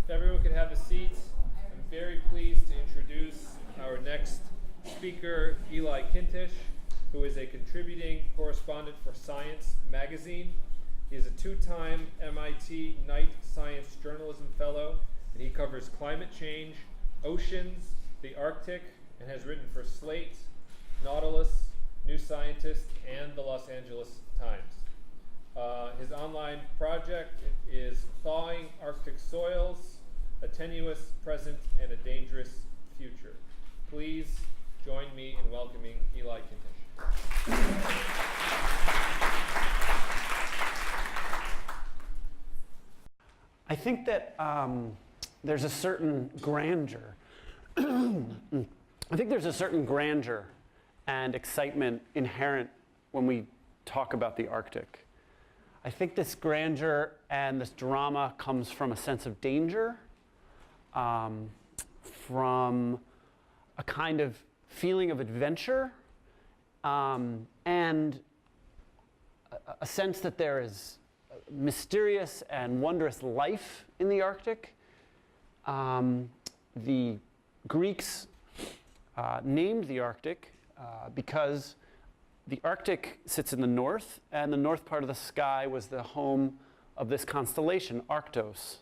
If everyone could have a seat, I'm very pleased to introduce our next speaker, Eli Kintisch, who is a contributing correspondent for Science magazine. He is a two-time MIT Knight Science Journalism Fellow, and he covers climate change, oceans, the Arctic, and has written for Slate, Nautilus, New Scientist, and the Los Angeles Times. His online project is Thawing Arctic Soils, a Tenuous Present and a Dangerous Future. Please join me in welcoming Eli Kintisch. I think that there's a certain grandeur. I think there's a certain grandeur and excitement inherent when we talk about the Arctic. I think this grandeur and this drama comes from a sense of danger, from a kind of feeling of adventure, and a sense that there is mysterious and wondrous life in the Arctic. The Greeks named the Arctic because the Arctic sits in the north, and the north part of the sky was the home of this constellation, Arctos,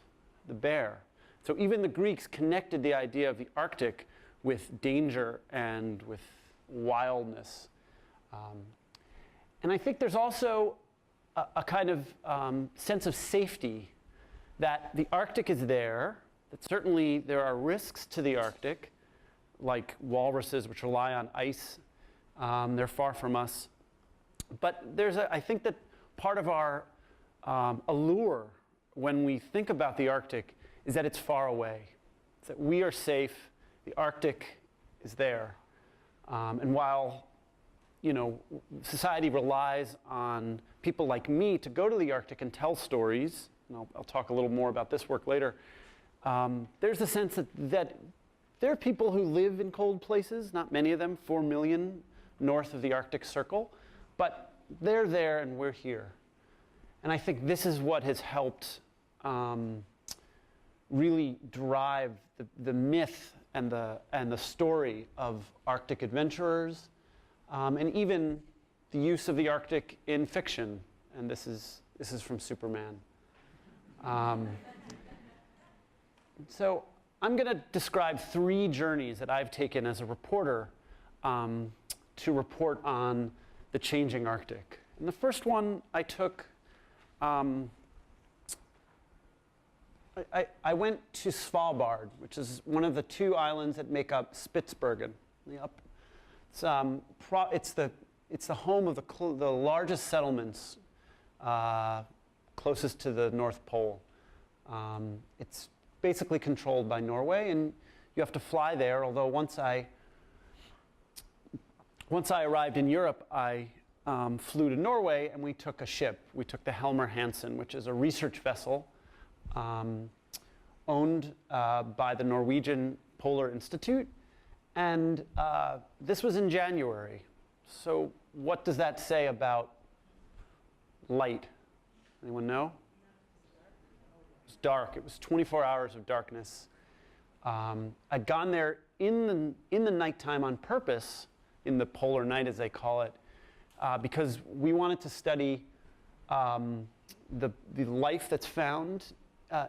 the bear. So even the Greeks connected the idea of the Arctic with danger and with wildness. And I think there's also a kind of sense of safety that the Arctic is there, that certainly there are risks to the Arctic, like walruses, which rely on ice. They're far from us. But I think that part of our allure when we think about the Arctic is that it's far away. It's that we are safe, the Arctic is there. And while society relies on people like me to go to the Arctic and tell stories, and I'll talk a little more about this work later, there's a sense that there are people who live in cold places, not many of them, 4 million north of the Arctic Circle, but they're there and we're here. And I think this is what has helped really drive the myth and the story of Arctic adventurers, and even the use of the Arctic in fiction. And this is from Superman. So I'm going to describe 3 journeys that I've taken as a reporter to report on the changing Arctic. And the first one I took, I went to Svalbard, which is one of the 2 islands that make up Spitsbergen. It's the home of the largest settlements closest to the North Pole. It's basically controlled by Norway, and you have to fly there, although once I arrived in Europe, I flew to Norway, and we took a ship. We took the Helmer Hansen, which is a research vessel owned by the Norwegian Polar Institute. And this was in January. So what does that say about light? Anyone know? It was dark. It was 24 hours of darkness. I'd gone there in the nighttime on purpose, in the polar night, as they call it, because we wanted to study the life that's found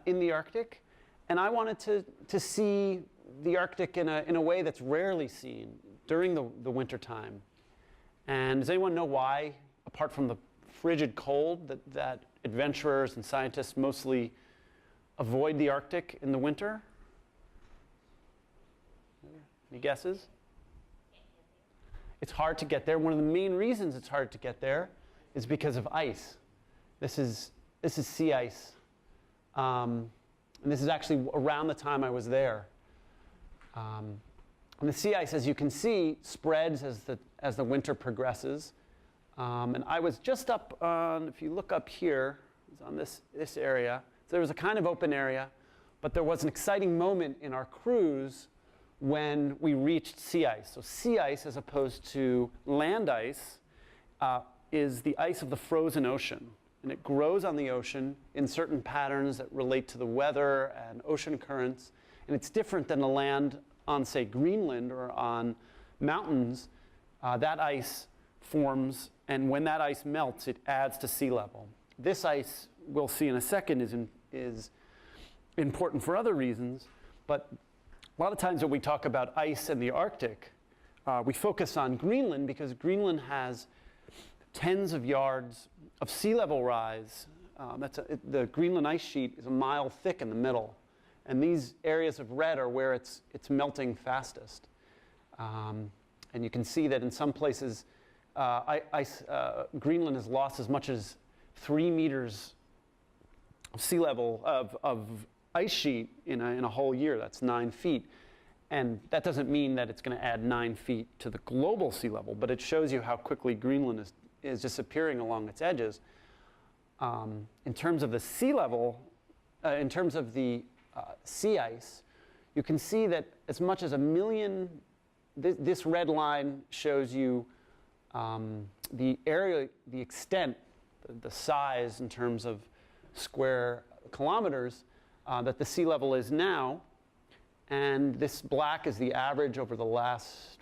in the Arctic, and I wanted to see the Arctic in a way that's rarely seen during the winter time. And does anyone know why, apart from the frigid cold, that adventurers and scientists mostly avoid the Arctic in the winter? Any guesses? It's hard to get there. One of the main reasons it's hard to get there is because of ice. This is sea ice. And this is actually around the time I was there. And the sea ice, as you can see, spreads as the winter progresses. And I was just up on, if you look up here, it was on this area. So there was a kind of open area, but there was an exciting moment in our cruise when we reached sea ice. So sea ice, as opposed to land ice, is the ice of the frozen ocean. and it grows on the ocean in certain patterns that relate to the weather and ocean currents. And it's different than the land on, say, Greenland or on mountains. That ice forms, and when that ice melts, it adds to sea level. This ice, we'll see in a second, is important for other reasons, but a lot of times when we talk about ice and the Arctic, we focus on Greenland because Greenland has tens of yards of sea level rise. The Greenland ice sheet is a mile thick in the middle, and these areas of red are where it's melting fastest. And you can see that in some places, Greenland has lost as much as 3 meters of sea level of ice sheet in a whole year. That's 9 feet. And that doesn't mean that it's going to add 9 feet to the global sea level, but it shows you how quickly Greenland is disappearing along its edges. In terms of the sea level, in terms of the sea ice, you can see that as much as 1 million, this red line shows you the area, the extent, the size in terms of square kilometers that the sea level is now. And this black is the average over the last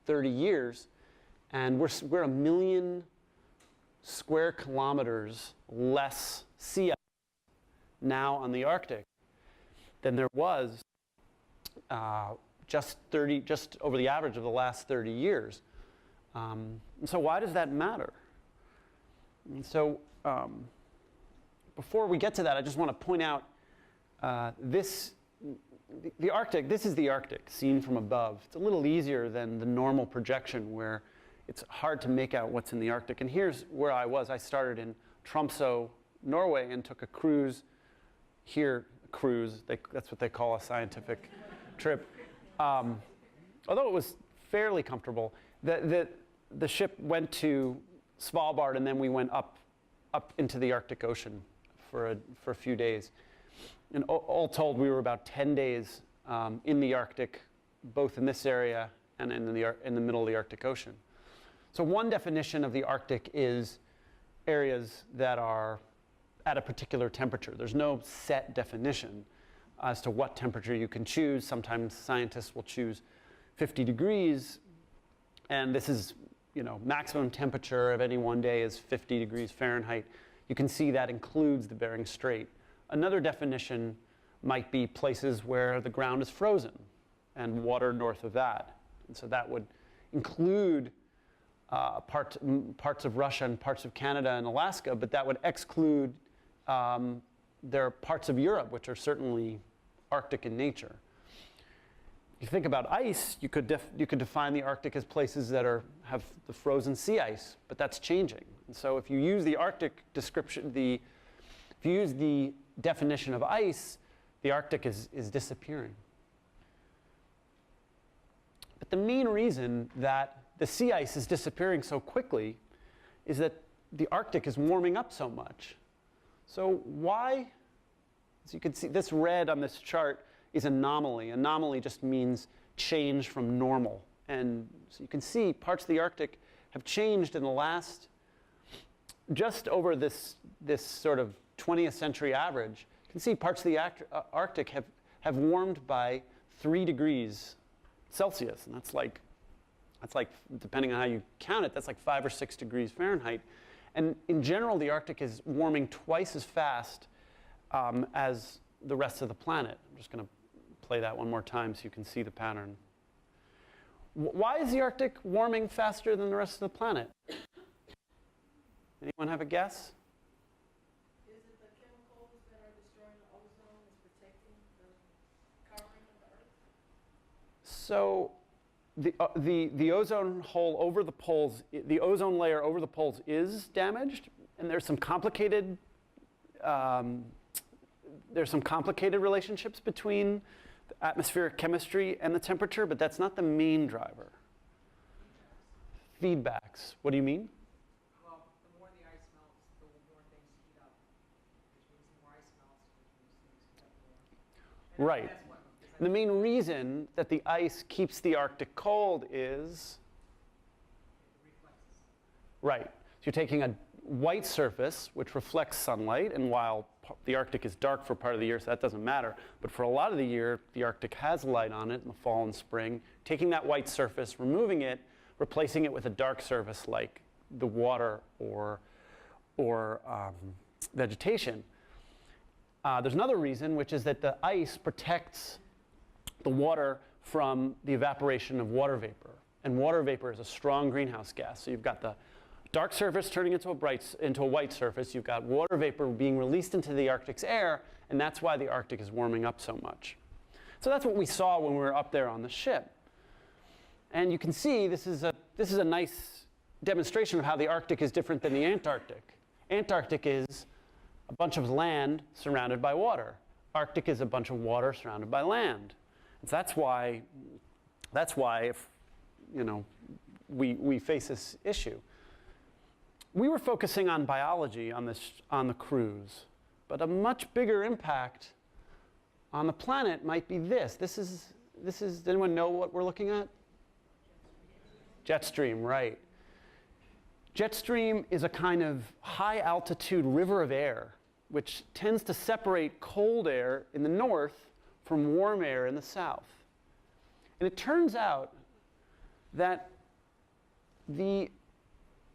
30 years. And we're 1 million square kilometers less sea ice now on the Arctic than there was just over the average of the last 30 years. And so why does that matter? And so before we get to that, I just want to point out the Arctic. This is the Arctic seen from above. It's a little easier than the normal projection where it's hard to make out what's in the Arctic. And here's where I was. I started in Tromsø, Norway, and took a cruise here. That's what they call a scientific trip. Although it was fairly comfortable, the ship went to Svalbard, and then we went up into the Arctic Ocean for a few days. And all told, we were about 10 days in the Arctic, both in this area and in the middle of the Arctic Ocean. So one definition of the Arctic is areas that are at a particular temperature. There's no set definition as to what temperature you can choose. Sometimes scientists will choose 50 degrees, and this is, maximum temperature of any one day is 50 degrees Fahrenheit. You can see that includes the Bering Strait. Another definition might be places where the ground is frozen and water north of that. And so that would include parts of Russia and parts of Canada and Alaska, but that would exclude there are parts of Europe which are certainly Arctic in nature. If you think about ice, you could define the Arctic as places that have the frozen sea ice, but that's changing. And so if you use the Arctic description, if you use the definition of ice, the Arctic is disappearing. But the main reason that the sea ice is disappearing so quickly is that the Arctic is warming up so much. So why? As you can see, this red on this chart is anomaly. Anomaly just means change from normal. And so you can see parts of the Arctic have changed in the last, just over this sort of 20th century average. You can see parts of the Arctic have warmed by 3 degrees Celsius. And that's like, depending on how you count it, that's like 5 or 6 degrees Fahrenheit. And in general, the Arctic is warming twice as fast as the rest of the planet. I'm just going to play that one more time so you can see the pattern. Why is the Arctic warming faster than the rest of the planet? Anyone have a guess? Is it the chemicals that are destroying the ozone that's protecting the covering of the Earth? So the ozone hole over the poles, the ozone layer over the poles is damaged, and there's some complicated relationships between the atmospheric chemistry and the temperature, but that's not the main driver. Feedbacks. What do you mean? Well, the more the ice melts, the more things heat up, which means the more ice melts, which means things heat up more. Right. The main reason that the ice keeps the Arctic cold is? Reflexes. Right. So you're taking white surface, which reflects sunlight, and while the Arctic is dark for part of the year, so that doesn't matter, but for a lot of the year, the Arctic has light on it in the fall and spring. Taking that white surface, removing it, replacing it with a dark surface like the water or vegetation. There's another reason, which is that the ice protects the water from the evaporation of water vapor. And water vapor is a strong greenhouse gas. So you've got the dark surface turning into a white surface. You've got water vapor being released into the Arctic's air, and that's why the Arctic is warming up so much. So that's what we saw when we were up there on the ship. And you can see this is a nice demonstration of how the Arctic is different than the Antarctic. Antarctic is a bunch of land surrounded by water. Arctic is a bunch of water surrounded by land. And so that's why if, we face this issue. We were focusing on biology on the cruise, but a much bigger impact on the planet might be this. This is. Does anyone know what we're looking at? Jet stream, right. Jet stream is a kind of high altitude river of air, which tends to separate cold air in the north from warm air in the south. And it turns out that the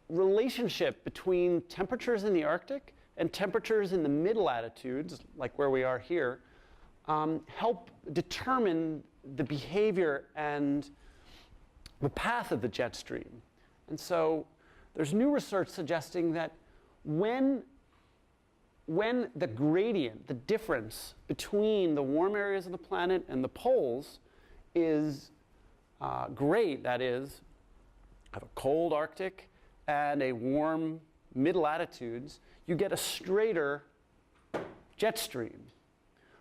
relationship between temperatures in the Arctic and temperatures in the mid-latitudes, like where we are here, help determine the behavior and the path of the jet stream. And so there's new research suggesting that when the gradient, the difference between the warm areas of the planet and the poles is great, that is, have a cold Arctic and a warm mid-latitudes, you get a straighter jet stream.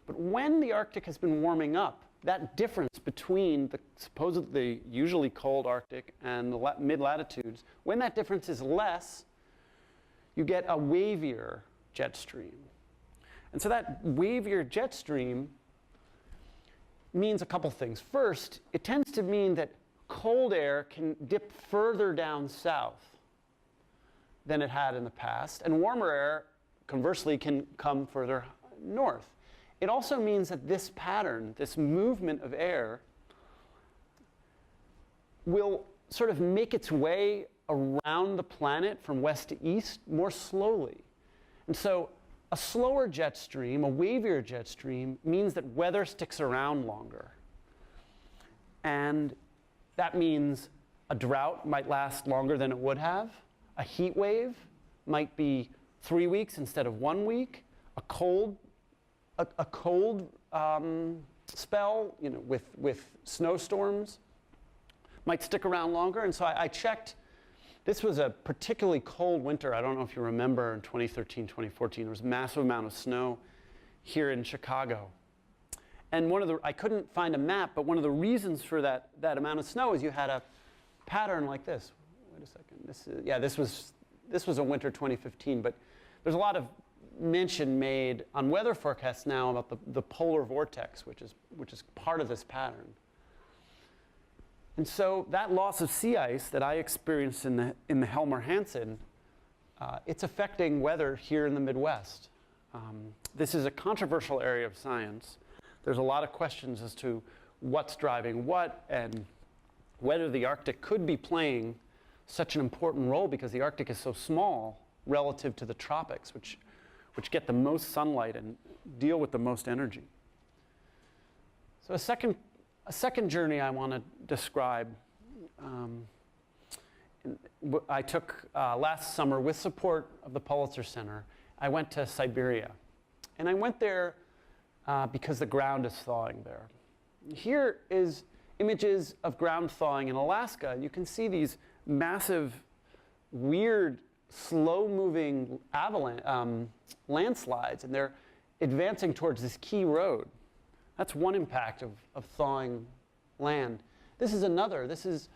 But when the Arctic has been warming up, that difference between the supposedly usually cold Arctic and the mid-latitudes, when that difference is less, you get a wavier jet stream. And so that wavier jet stream means a couple things. First, it tends to mean that cold air can dip further down south than it had in the past, and warmer air, conversely, can come further north. It also means that this pattern, this movement of air, will sort of make its way around the planet from west to east more slowly. And so a slower jet stream, a wavier jet stream, means that weather sticks around longer. And that means a drought might last longer than it would have. A heat wave might be 3 weeks instead of 1 week. A cold spell, with snowstorms, might stick around longer. And so I checked. This was a particularly cold winter. I don't know if you remember in 2013, 2014, there was a massive amount of snow here in Chicago. And I couldn't find a map, but one of the reasons for that amount of snow is you had a pattern like this. Wait a second. This was a winter 2015, but there's a lot of mention made on weather forecasts now about the polar vortex, which is part of this pattern. And so that loss of sea ice that I experienced in the Helmer-Hansen, it's affecting weather here in the Midwest. This is a controversial area of science. There's a lot of questions as to what's driving what and whether the Arctic could be playing such an important role because the Arctic is so small relative to the tropics, which get the most sunlight and deal with the most energy. So a second journey I want to describe, I took last summer with support of the Pulitzer Center. I went to Siberia. And I went there because the ground is thawing there. Here is images of ground thawing in Alaska. You can see these massive, weird, slow-moving landslides, and they're advancing towards this key road. That's one impact of thawing land. This is another. This is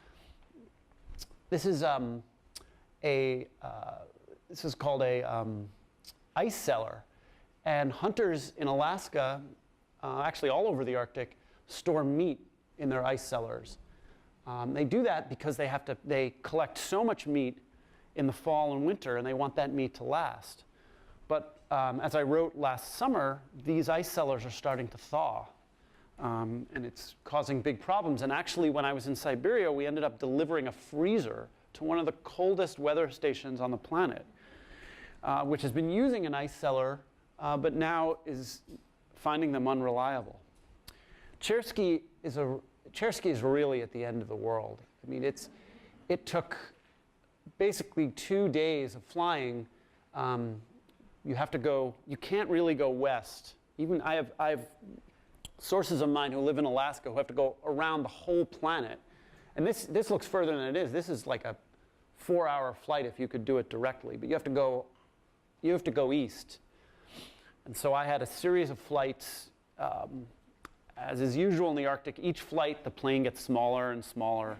called a ice cellar, and hunters in Alaska, actually all over the Arctic, store meat in their ice cellars. They do that because they collect so much meat in the fall and winter, and they want that meat to last. But as I wrote last summer, these ice cellars are starting to thaw, and it's causing big problems. And actually, when I was in Siberia, we ended up delivering a freezer to one of the coldest weather stations on the planet, which has been using an ice cellar, but now is finding them unreliable. Chersky is really at the end of the world. I mean, it took basically 2 days of flying. You can't really go west. Even I have sources of mine who live in Alaska who have to go around the whole planet. And this looks further than it is. This is like a 4-hour flight if you could do it directly, but you have to go east. And so I had a series of flights. As is usual in the Arctic, each flight the plane gets smaller and smaller.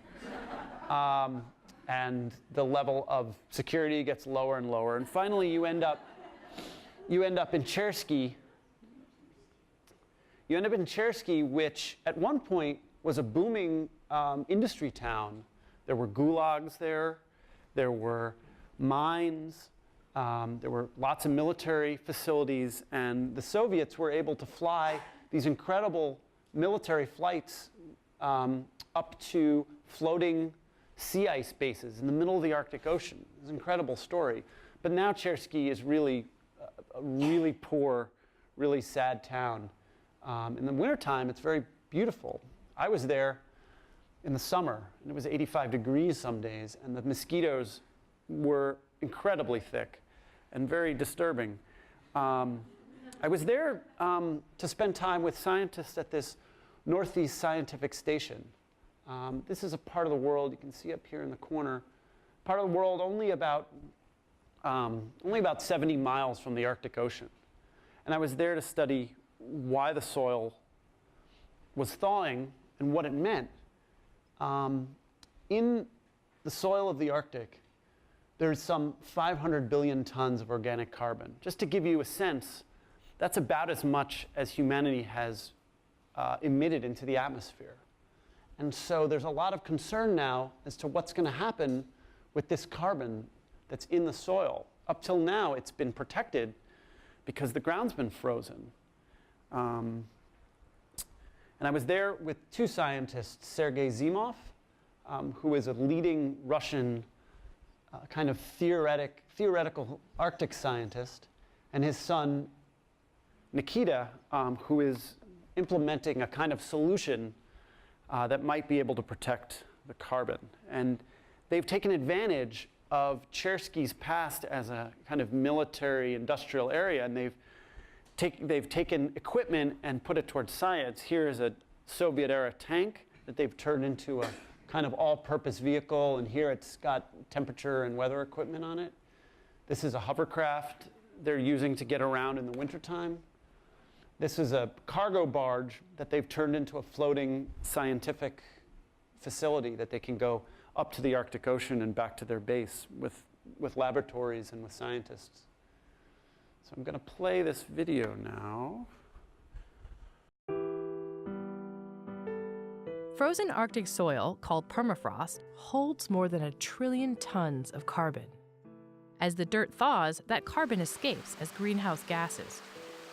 And the level of security gets lower and lower. And finally you end up in Chersky. You end up in Chersky, which at one point was a booming industry town. There were gulags there. There were mines. There were lots of military facilities. And the Soviets were able to fly these incredible military flights up to floating sea ice bases in the middle of the Arctic Ocean. It's an incredible story. But now Chersky is really a really poor, really sad town. In the wintertime, it's very beautiful. I was there in the summer, and it was 85 degrees some days, and the mosquitoes were incredibly thick and very disturbing. I was there to spend time with scientists at this Northeast Scientific Station. This is a part of the world, you can see up here in the corner, part of the world only about 70 miles from the Arctic Ocean. And I was there to study why the soil was thawing and what it meant. In the soil of the Arctic, there's some 500 billion tons of organic carbon. Just to give you a sense, that's about as much as humanity has emitted into the atmosphere. And so there's a lot of concern now as to what's going to happen with this carbon that's in the soil. Up till now, it's been protected because the ground's been frozen. And I was there with 2 scientists, Sergei Zimov, who is a leading Russian kind of theoretical Arctic scientist, and his son, Nikita, who is implementing a kind of solution that might be able to protect the carbon. And they've taken advantage of Chersky's past as a kind of military industrial area, and they've taken equipment and put it towards science. Here is a Soviet-era tank that they've turned into a kind of all-purpose vehicle, and here it's got temperature and weather equipment on it. This is a hovercraft they're using to get around in the wintertime. This is a cargo barge that they've turned into a floating scientific facility that they can go up to the Arctic Ocean and back to their base with laboratories and with scientists. So I'm going to play this video now. Frozen Arctic soil, called permafrost, holds more than 1 trillion tons of carbon. As the dirt thaws, that carbon escapes as greenhouse gases.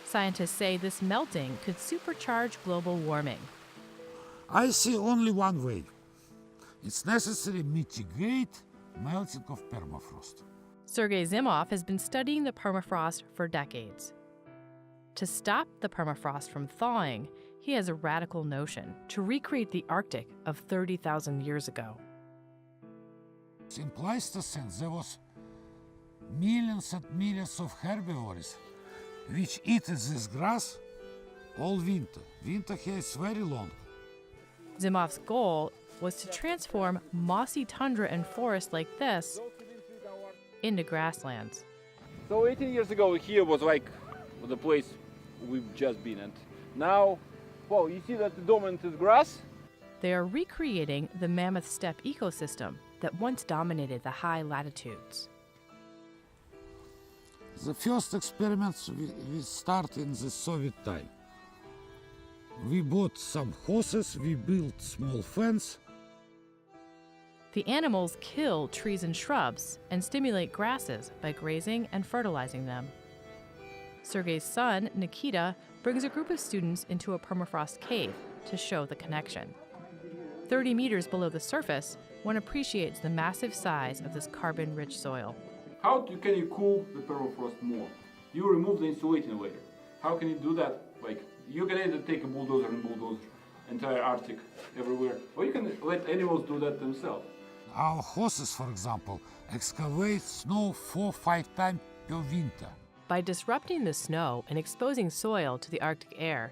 Scientists say this melting could supercharge global warming. I see only one way. It's necessary to mitigate melting of permafrost. Sergei Zimov has been studying the permafrost for decades. To stop the permafrost from thawing, he has a radical notion: to recreate the Arctic of 30,000 years ago. In Pleistocene, there was millions and millions of herbivores which eat this grass all winter. Winter here is very long. Zimov's goal was to transform mossy tundra and forests like this into grasslands. So 18 years ago here was like the place we've just been at. Now, well, you see that the dominant is grass? They are recreating the mammoth steppe ecosystem that once dominated the high latitudes. The first experiments we start in the Soviet time. We bought some horses, we built small fence. The animals kill trees and shrubs and stimulate grasses by grazing and fertilizing them. Sergey's son, Nikita, brings a group of students into a permafrost cave to show the connection. 30 meters below the surface, one appreciates the massive size of this carbon-rich soil. How can you cool the permafrost more? You remove the insulating layer. How can you do that? Like, you can either take a bulldozer and bulldoze entire Arctic everywhere, or you can let animals do that themselves. Our horses, for example, excavate snow 4-5 times per winter. By disrupting the snow and exposing soil to the Arctic air,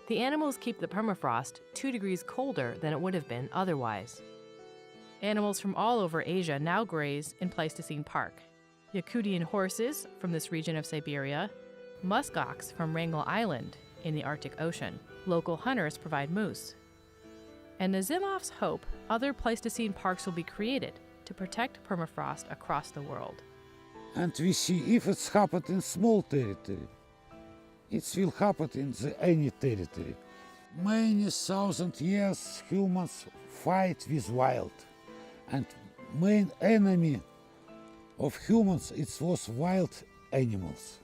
the animals keep the permafrost 2 degrees colder than it would have been otherwise. Animals from all over Asia now graze in Pleistocene Park. Yakutian horses from this region of Siberia, muskox from Wrangel Island in the Arctic Ocean. Local hunters provide moose. And Nazimov's hope other Pleistocene parks will be created to protect permafrost across the world. And we see if it's happened in small territory, it will happen in any territory. Many thousand years humans fight with wild, and main enemy of humans it was wild animals.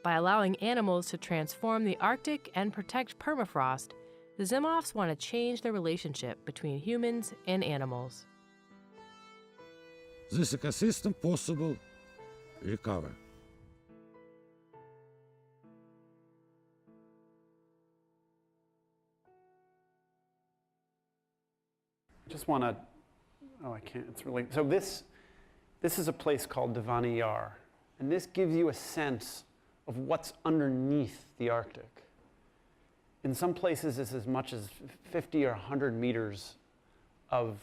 By allowing animals to transform the Arctic and protect permafrost, the Zimovs want to change the relationship between humans and animals. This ecosystem possible recover. Just want to, oh, I can't, it's really, so this is a place called Devani Yar, and this gives you a sense of what's underneath the Arctic. In some places, it's as much as 50 or 100 meters of,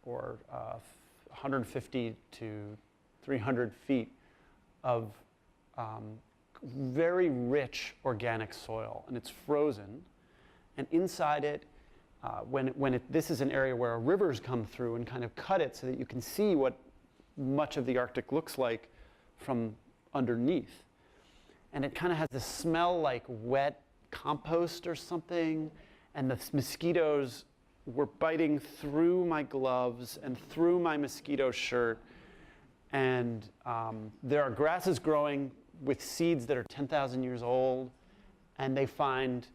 or 150 to 300 feet of very rich organic soil, and it's frozen, and inside it, this is an area where rivers come through and kind of cut it so that you can see what much of the Arctic looks like from underneath. And it kind of has this smell like wet compost or something, and the mosquitoes were biting through my gloves and through my mosquito shirt. And there are grasses growing with seeds that are 10,000 years old, and they find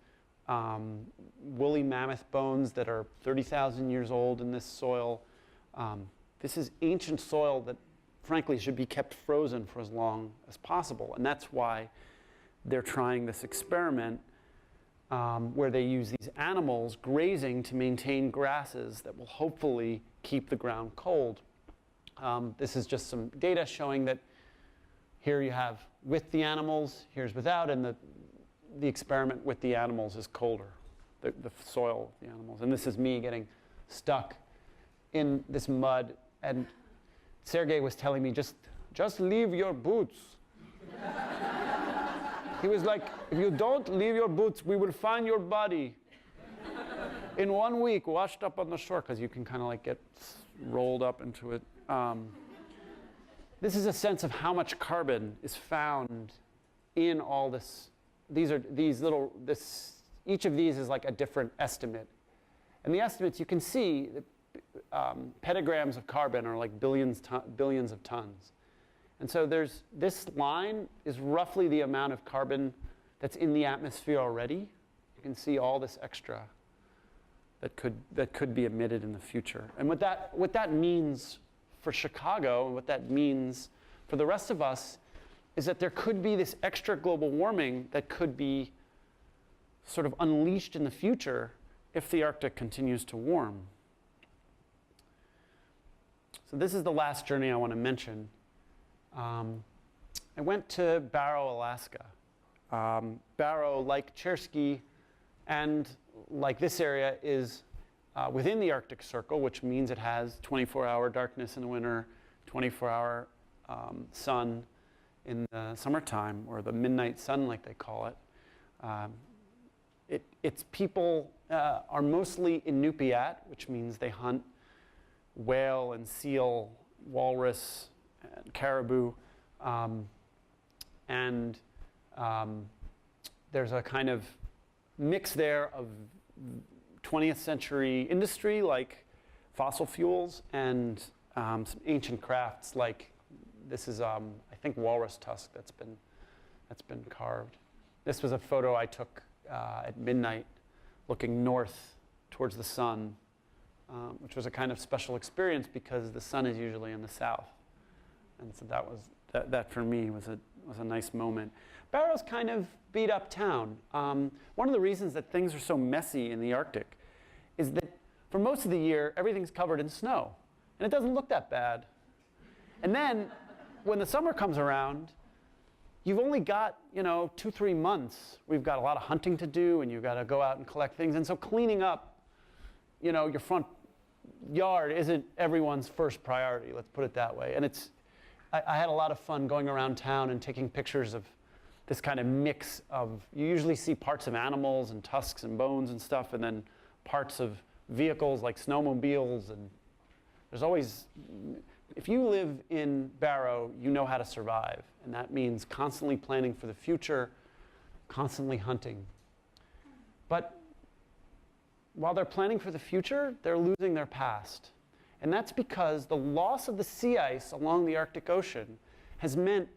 woolly mammoth bones that are 30,000 years old in this soil. This is ancient soil that, frankly, should be kept frozen for as long as possible. And that's why they're trying this experiment where they use these animals grazing to maintain grasses that will hopefully keep the ground cold. This is just some data showing that here you have with the animals, here's without, and the experiment with the animals is colder, the soil with the animals. And this is me getting stuck in this mud, and Sergey was telling me, just leave your boots. He was like, if you don't leave your boots, we will find your body in 1 week washed up on the shore, because you can kind of like get rolled up into it. This is a sense of how much carbon is found in all this. Each of these is like a different estimate. And the estimates, you can see that petagrams of carbon are like billions of tons. And so this line is roughly the amount of carbon that's in the atmosphere already. You can see all this extra that could be emitted in the future. And what that means for Chicago, and what that means for the rest of us, is that there could be this extra global warming that could be sort of unleashed in the future if the Arctic continues to warm. So this is the last journey I want to mention. I went to Barrow, Alaska. Barrow, like Cherski and like this area, is within the Arctic Circle, which means it has 24-hour darkness in the winter, 24-hour sun in the summertime, or the midnight sun, like they call it. Its people are mostly Inupiat, which means they hunt whale and seal, walrus, and caribou. There's a kind of mix there of 20th century industry like fossil fuels and some ancient crafts, like this is, I think, walrus tusk that's been carved. This was a photo I took at midnight, looking north towards the sun, which was a kind of special experience because the sun is usually in the south, and so that for me was a nice moment. Barrow's kind of beat up town. One of the reasons that things are so messy in the Arctic is that for most of the year, everything's covered in snow, and it doesn't look that bad. And then, when the summer comes around, you've only got, 2-3 months. We've got a lot of hunting to do, and you've got to go out and collect things. And so cleaning up, your front yard isn't everyone's first priority, let's put it that way. And I had a lot of fun going around town and taking pictures of this kind of mix of, you usually see parts of animals and tusks and bones and stuff, and then parts of vehicles like snowmobiles, and there's always, if you live in Barrow, you know how to survive, and that means constantly planning for the future, constantly hunting. But while they're planning for the future, they're losing their past. And that's because the loss of the sea ice along the Arctic Ocean has meant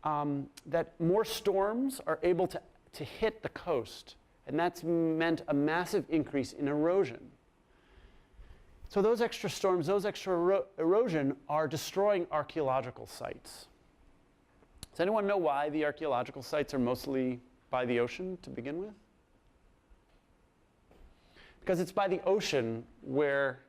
that more storms are able to hit the coast, and that's meant a massive increase in erosion. So those extra storms, those extra erosion are destroying archaeological sites. Does anyone know why the archaeological sites are mostly by the ocean to begin with? Because it's by the ocean where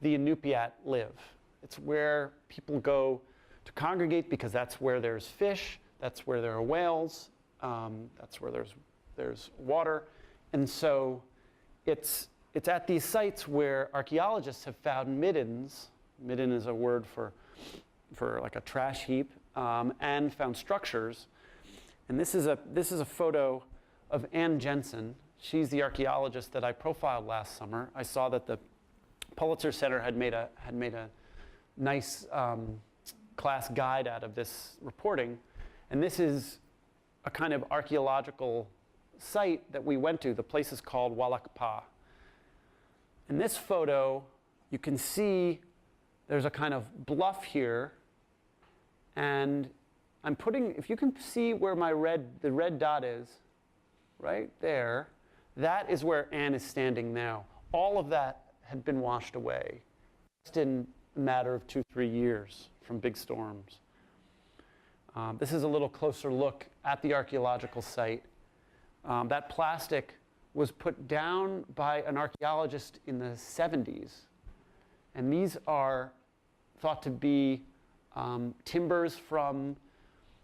the Inupiat live. It's where people go to congregate because that's where there's fish, that's where there are whales, that's where there's water. And so it's at these sites where archaeologists have found middens. Midden is a word for like a trash heap, and found structures. And this is a photo of Ann Jensen. She's the archaeologist that I profiled last summer. I saw that the Pulitzer Center had made a nice class guide out of this reporting. And this is a kind of archaeological site that we went to. The place is called Walakpa. In this photo, you can see there's a kind of bluff here. And I'm putting, if you can see where the red dot is, right there, that is where Anne is standing now. All of that had been washed away just in a matter of 2-3 years from big storms. This is a little closer look at the archaeological site. That plastic was put down by an archaeologist in the 70s. And these are thought to be timbers from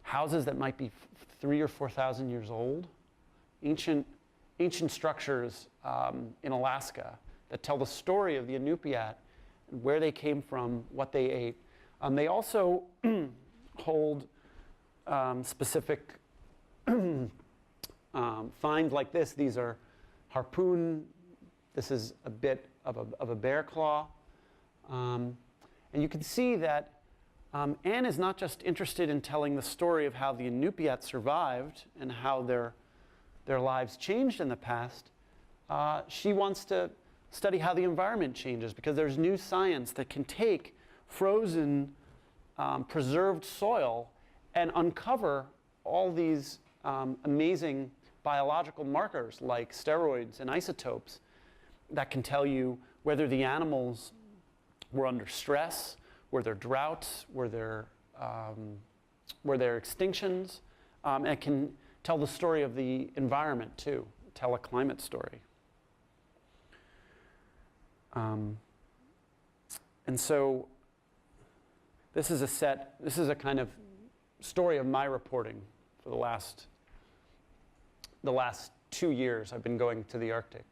houses that might be 3,000 or 4,000 years old. Ancient structures in Alaska that tell the story of the Inupiat, where they came from, what they ate. They also hold specific finds like this. These are harpoon. This is a bit of a bear claw. And you can see that Anne is not just interested in telling the story of how the Inupiat survived and how their lives changed in the past. She wants to study how the environment changes, because there's new science that can take frozen, preserved soil and uncover all these amazing biological markers like steroids and isotopes that can tell you whether the animals were under stress, were there droughts, were there extinctions, and it can tell the story of the environment too, tell a climate story. And so this is a kind of story of my reporting for the last 2 years. I've been going to the Arctic,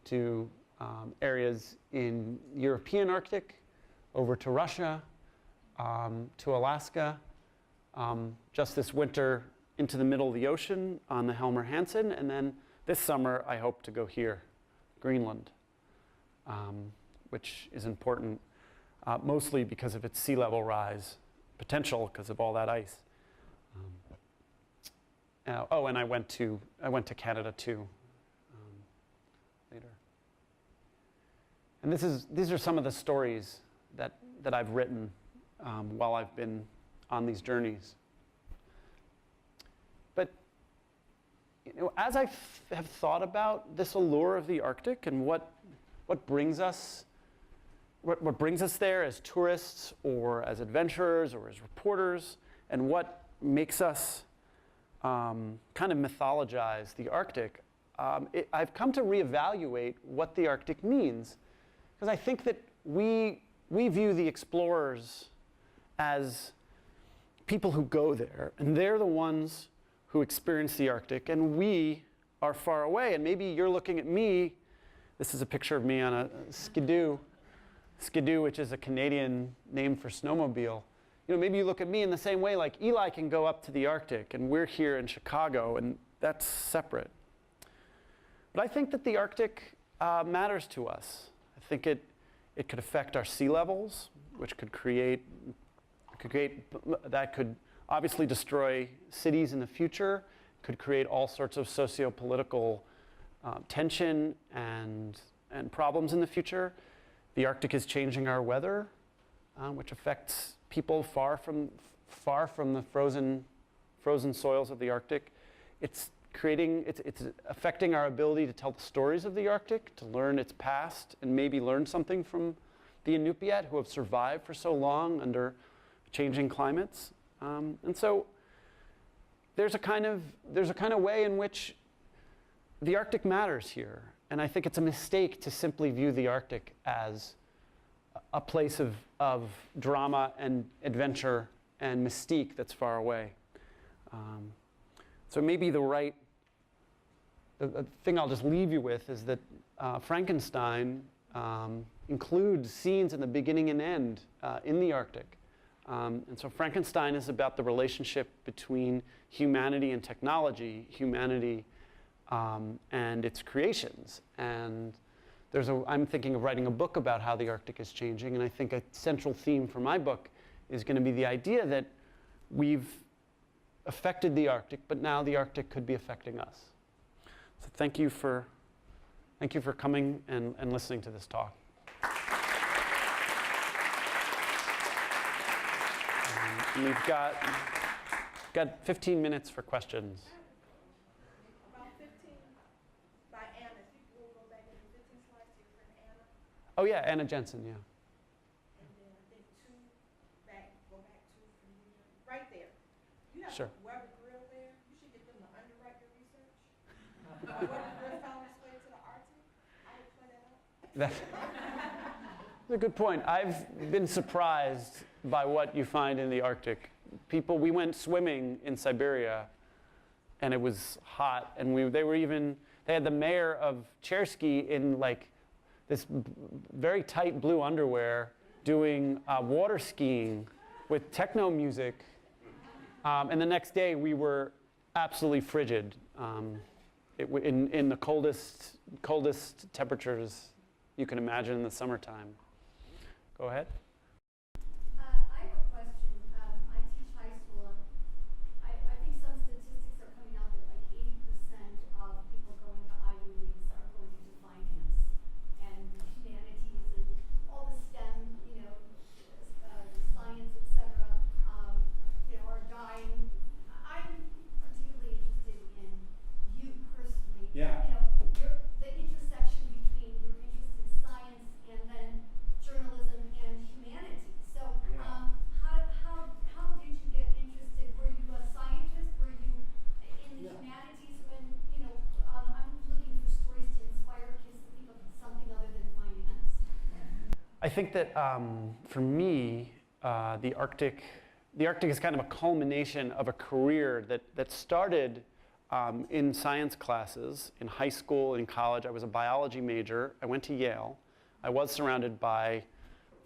to areas in European Arctic, over to Russia, to Alaska, just this winter into the middle of the ocean on the Helmer Hansen, and then this summer I hope to go here, Greenland, which is important mostly because of its sea level rise potential, because of all that ice. And I went to Canada too later. And these are some of the stories that I've written while I've been on these journeys. But as I have thought about this allure of the Arctic and what brings us there as tourists or as adventurers or as reporters, and what makes us kind of mythologize the Arctic, I've come to reevaluate what the Arctic means, because I think that we view the explorers as people who go there, and they're the ones who experience the Arctic, and we are far away. And maybe you're looking at me. This is a picture of me on a skidoo, which is a Canadian name for snowmobile. Maybe you look at me in the same way, like Eli can go up to the Arctic, and we're here in Chicago, and that's separate. But I think that the Arctic matters to us. I think it could affect our sea levels, which could that could obviously destroy cities in the future, could create all sorts of socio-political tension and problems in the future. The Arctic is changing our weather, which affects people far from the frozen soils of the Arctic. It's affecting our ability to tell the stories of the Arctic, to learn its past, and maybe learn something from the Inupiat who have survived for so long under changing climates. And so there's a kind of way in which the Arctic matters here. And I think it's a mistake to simply view the Arctic as a place of drama and adventure and mystique that's far away. So maybe the thing I'll just leave you with is that Frankenstein includes scenes in the beginning and end in the Arctic. And so Frankenstein is about the relationship between humanity and technology, humanity and its creations. And I'm thinking of writing a book about how the Arctic is changing, and I think a central theme for my book is going to be the idea that we've affected the Arctic, but now the Arctic could be affecting us. So thank you for coming and listening to this talk. And we've got 15 minutes for questions. About 15 by Anna. If you will go back into 15 slides to your friend Anna. Oh yeah, Anna Jensen, yeah. And then I think go back two from you. Right there. You have Sure. a Weber grill there. You should get them to underwrite your research. Weber grill found its way to the Arctic. I would point that out. That's a good point. I've been surprised by what you find in the Arctic. We went swimming in Siberia, and it was hot, and they had the mayor of Chersky in like this very tight blue underwear doing water skiing with techno music, and the next day we were absolutely frigid in the coldest temperatures you can imagine in the summertime. Go ahead. I have a question. I teach high school. I think some statistics are coming out that like 80% of people going to Ivy Leagues are going into finance and the humanities and all the STEM, science, etc. Are dying. I'm particularly interested in you personally. Yeah. The intersection between your interest in science and then journalism and humanity. So how did you get interested? Were you a scientist? Were you in the humanities? When I'm looking for stories to inspire kids to think of something other than finance. I think that for me, the Arctic is kind of a culmination of a career that started in science classes in high school and in college. I was a biology major. I went to Yale. I was surrounded by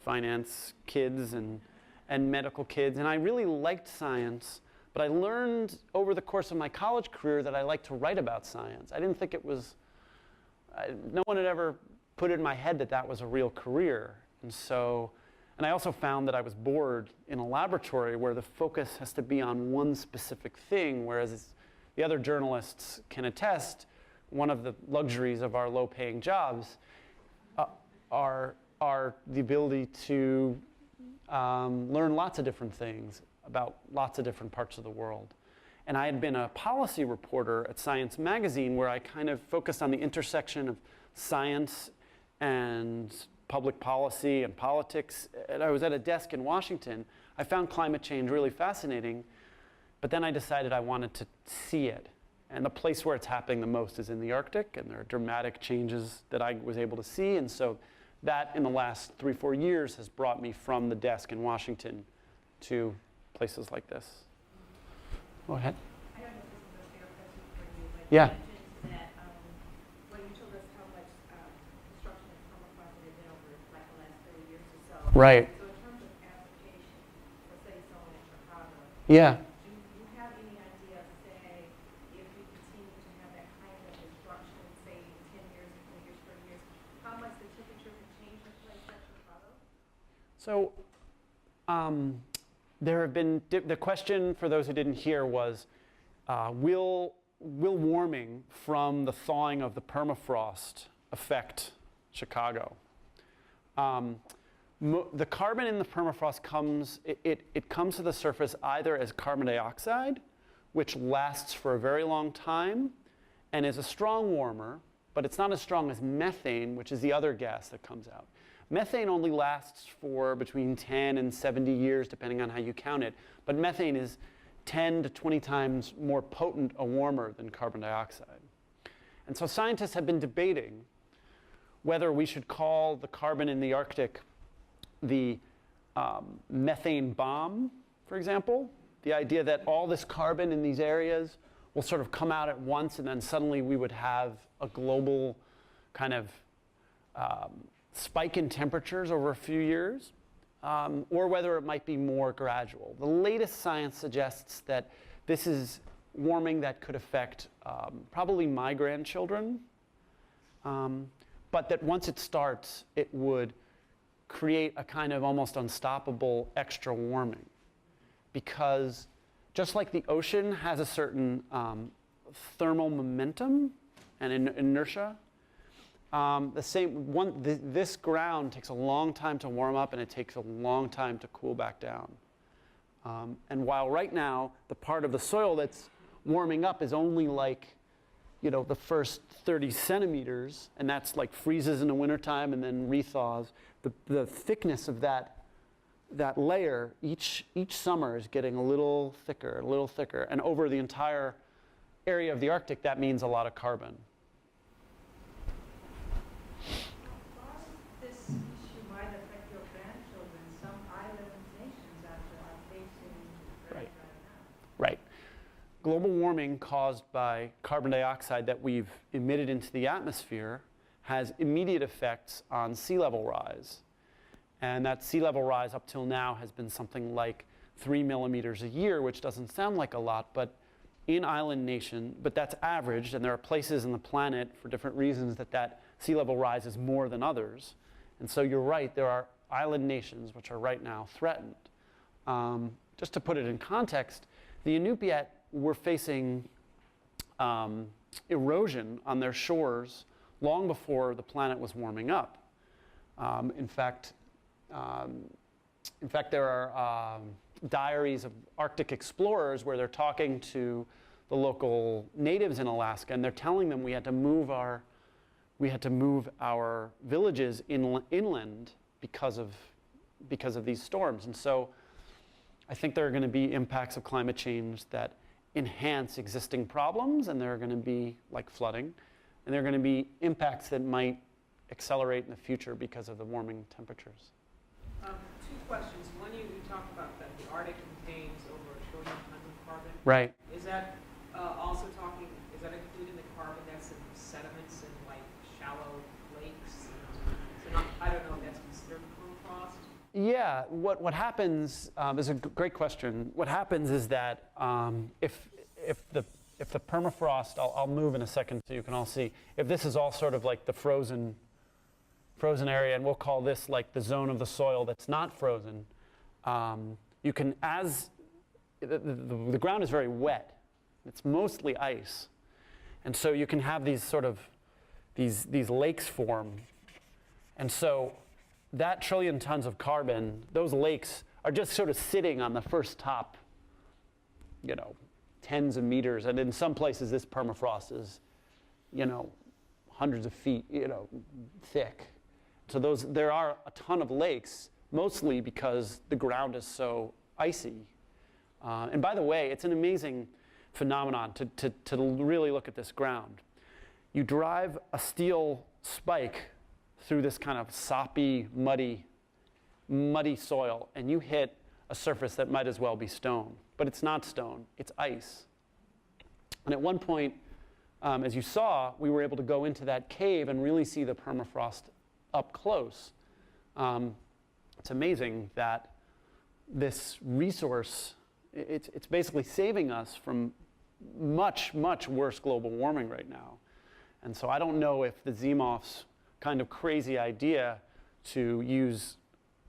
finance kids and medical kids, and I really liked science, but I learned over the course of my college career that I liked to write about science. I didn't think no one had ever put it in my head that that was a real career. And I also found that I was bored in a laboratory where the focus has to be on one specific thing, whereas the other journalists can attest, one of the luxuries of our low-paying jobs are the ability to learn lots of different things about lots of different parts of the world. And I had been a policy reporter at Science Magazine, where I kind of focused on the intersection of science and public policy and politics. And I was at a desk in Washington. I found climate change really fascinating, but then I decided I wanted to see it. And the place where it's happening the most is in the Arctic, and there are dramatic changes that I was able to see. And so that, in the last 3-4 years, has brought me from the desk in Washington to places like this. Go ahead. I don't know if this is a fair question for you, but Yeah. you mentioned that when you told us how much construction of permafrost had been over like the last 30 years or so. Right. So in terms of application for say someone in Chicago, Yeah. do you have any idea, say, if you continue to have that kind of construction, say in 10 years, 20 years, 30 years, how much the temperature could change in a place like Chicago? So there have been, the question for those who didn't hear was, will warming from the thawing of the permafrost affect Chicago? The carbon in the permafrost comes, it comes to the surface either as carbon dioxide, which lasts for a very long time and is a strong warmer, but it's not as strong as methane, which is the other gas that comes out. Methane only lasts for between 10 and 70 years, depending on how you count it. But methane is 10 to 20 times more potent a warmer than carbon dioxide. And so scientists have been debating whether we should call the carbon in the Arctic the methane bomb, for example. The idea that all this carbon in these areas will sort of come out at once, and then suddenly we would have a global kind of spike in temperatures over a few years, or whether it might be more gradual. The latest science suggests that this is warming that could affect probably my grandchildren, but that once it starts, it would create a kind of almost unstoppable extra warming. Because just like the ocean has a certain thermal momentum and inertia, this ground takes a long time to warm up, and it takes a long time to cool back down. And while right now the part of the soil that's warming up is only like, the first 30 centimeters, and that's like freezes in the wintertime and then rethaws, the thickness of that layer each summer is getting a little thicker, and over the entire area of the Arctic, that means a lot of carbon. This issue might affect your grandchildren. Some island nations are facing right now. Right. Global warming caused by carbon dioxide that we've emitted into the atmosphere has immediate effects on sea level rise. And that sea level rise up till now has been something like 3 millimeters a year, which doesn't sound like a lot, but in island nation, but that's averaged, and there are places on the planet for different reasons that sea level rise is more than others. And so you're right, there are island nations which are right now threatened. Just to put it in context, the Inupiat were facing erosion on their shores long before the planet was warming up. In fact, there are diaries of Arctic explorers where they're talking to the local natives in Alaska, and they're telling them we had to move our villages inland because of these storms. And so I think there are going to be impacts of climate change that enhance existing problems, and there are going to be like flooding, and there are going to be impacts that might accelerate in the future because of the warming temperatures. Two questions. One, you talked about that the Arctic contains over 1 trillion tons of carbon. Right. Is that is that including the carbon that's in sediments and like shallow lakes? So I don't know if that's considered permafrost. Yeah, what happens is a great question. What happens is that if the permafrost, I'll move in a second so you can all see. If this is all sort of like the frozen area, and we'll call this like the zone of the soil that's not frozen, you can, as the ground is very wet, it's mostly ice, and so you can have these sort of these lakes form, And so that trillion tons of carbon, those lakes are just sort of sitting on the first top, tens of meters. And in some places, this permafrost is, hundreds of feet, thick. So there are a ton of lakes, mostly because the ground is so icy. And by the way, it's an amazing phenomenon to really look at this ground. You drive a steel spike through this kind of soppy, muddy soil, and you hit a surface that might as well be stone. But it's not stone, it's ice. And at one point, as you saw, we were able to go into that cave and really see the permafrost up close. It's amazing that this resource, it's basically saving us from much, much worse global warming right now. And so I don't know if the Zemov's kind of crazy idea to use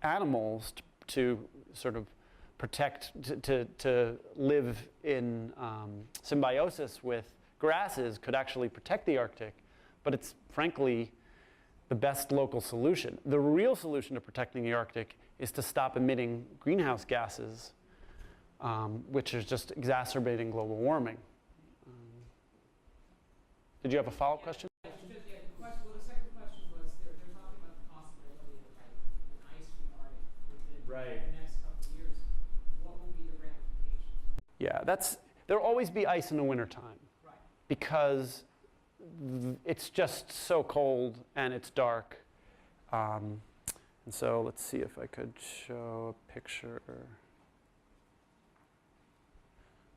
animals to sort of protect, to live in symbiosis with grasses could actually protect the Arctic, but it's frankly the best local solution. The real solution to protecting the Arctic is to stop emitting greenhouse gases, which is just exacerbating global warming. Did you have a follow-up question? The second question was, they're talking about the possibility of an ice retardant within the next couple of years. What will be the ramifications? Yeah, there'll always be ice in the wintertime. Right. Because it's just so cold and it's dark. And so let's see if I could show a picture.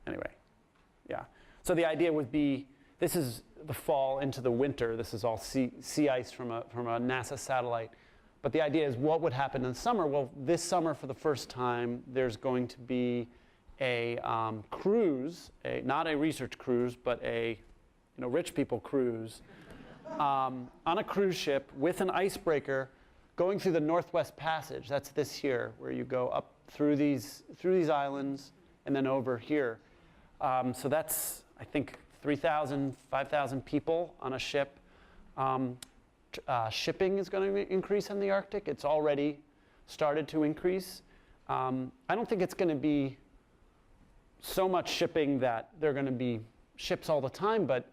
Anyway, yeah. So the idea would be, this is the fall into the winter. This is all sea ice from a NASA satellite. But the idea is, what would happen in the summer? Well, this summer, for the first time, there's going to be a cruise, not a research cruise, but a rich people cruise, on a cruise ship with an icebreaker going through the Northwest Passage. That's this here, where you go up through these islands and then over here. So that's, I think, 3,000, 5,000 people on a ship. Shipping is going to increase in the Arctic. It's already started to increase. I don't think it's going to be so much shipping that there are going to be ships all the time, but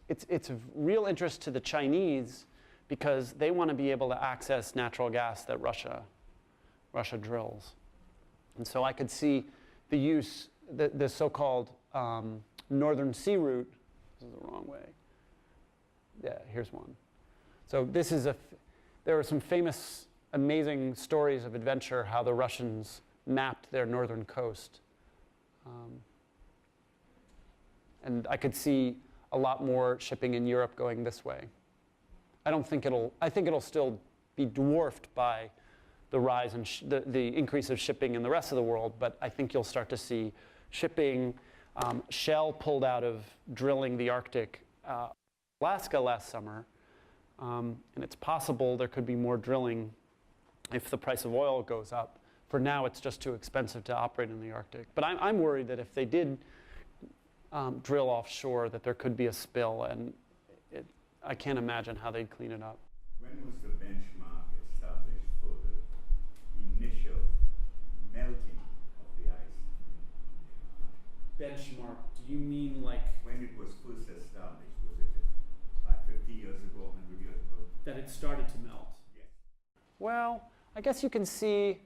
it's of real interest to the Chinese because they want to be able to access natural gas that Russia drills. And so I could see the use, the so-called Northern Sea Route. This is the wrong way. Yeah, here's one. So this is there are some famous, amazing stories of adventure, how the Russians mapped their northern coast. And I could see a lot more shipping in Europe going this way. I think it'll still be dwarfed by the rise and the increase of shipping in the rest of the world, but I think you'll start to see shipping. Shell pulled out of drilling the Arctic, Alaska last summer, and it's possible there could be more drilling if the price of oil goes up. For now, it's just too expensive to operate in the Arctic. But I'm worried that if they did drill offshore, that there could be a spill, and I can't imagine how they'd clean it up. When was the benchmark established for the initial melting of the ice? Benchmark, do you mean like When it was first established, was it like 50 years ago, 100 years ago? that it started to melt? Yes. Well, I guess you can see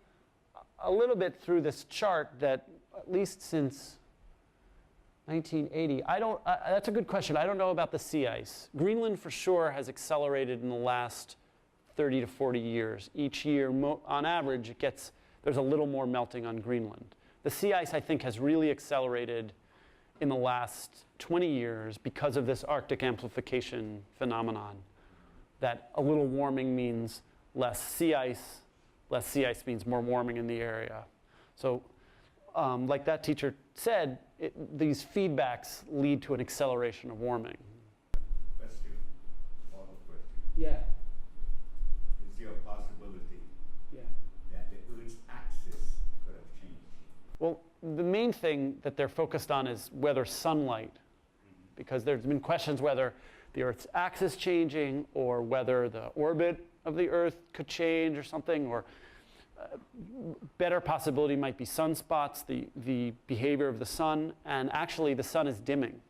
a little bit through this chart that at least since 1980, that's a good question. I don't know about the sea ice. Greenland for sure has accelerated in the last 30 to 40 years. Each year, on average, there's a little more melting on Greenland. The sea ice, I think, has really accelerated in the last 20 years because of this Arctic amplification phenomenon, that a little warming means less sea ice means more warming in the area. So like that teacher said, these feedbacks lead to an acceleration of warming. Question, follow-up question. Yeah. Is there a possibility Yeah. that the Earth's axis could have changed? Well, the main thing that they're focused on is whether sunlight, because there's been questions whether the Earth's axis changing, or whether the orbit of the Earth could change or something, or better possibility might be sunspots, the behavior of the sun, and actually the sun is dimming.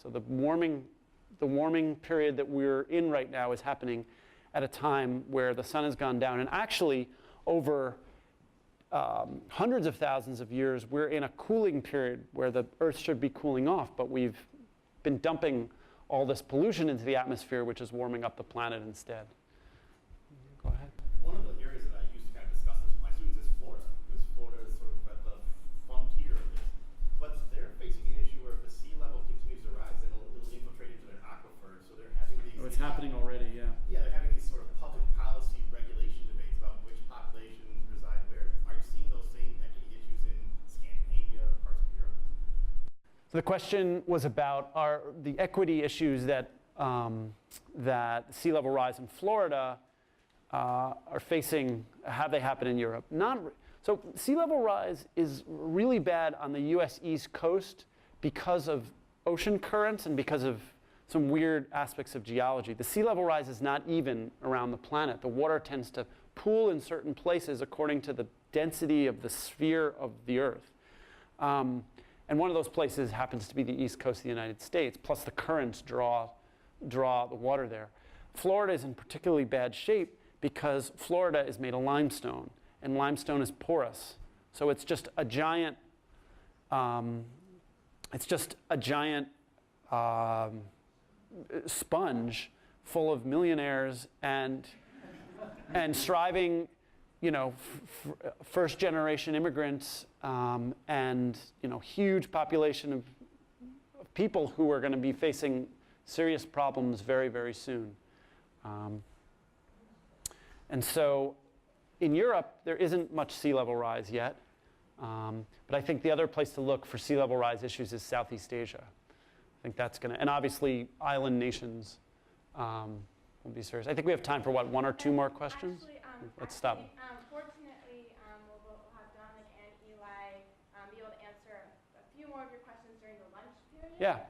So the warming period that we're in right now is happening at a time where the sun has gone down. And actually, over hundreds of thousands of years, we're in a cooling period where the Earth should be cooling off, but we've been dumping all this pollution into the atmosphere, which is warming up the planet instead. Go ahead. One of the areas that I used to kind of discuss this with my students is Florida, because Florida is sort of at the frontier of this. But they're facing an issue where if the sea level continues to rise, then it'll infiltrate into their aquifer. So they're having these. Oh, it's happening already, yeah. Yeah, they're having these sort of public policy regulation debates about which populations reside where. Are you seeing those same equity issues in Scandinavia or parts of Europe? So the question was about the equity issues that that sea level rise in Florida are facing. Have they happened in Europe? So sea level rise is really bad on the U.S. East Coast because of ocean currents and because of some weird aspects of geology. The sea level rise is not even around the planet. The water tends to pool in certain places according to the density of the sphere of the Earth. And one of those places happens to be the east coast of the United States, plus the currents draw the water there. Florida is in particularly bad shape because Florida is made of limestone, and limestone is porous. So it's just a giant, sponge full of millionaires and striving, first generation immigrants, and huge population of people who are going to be facing serious problems very, very soon. And so in Europe, there isn't much sea level rise yet. But I think the other place to look for sea level rise issues is Southeast Asia. I think that's going to, and obviously island nations will be serious. I think we have time for one or two more questions? Let's stop. Fortunately, we'll have Dominic and Eli be able to answer a few more of your questions during the lunch period. Yeah.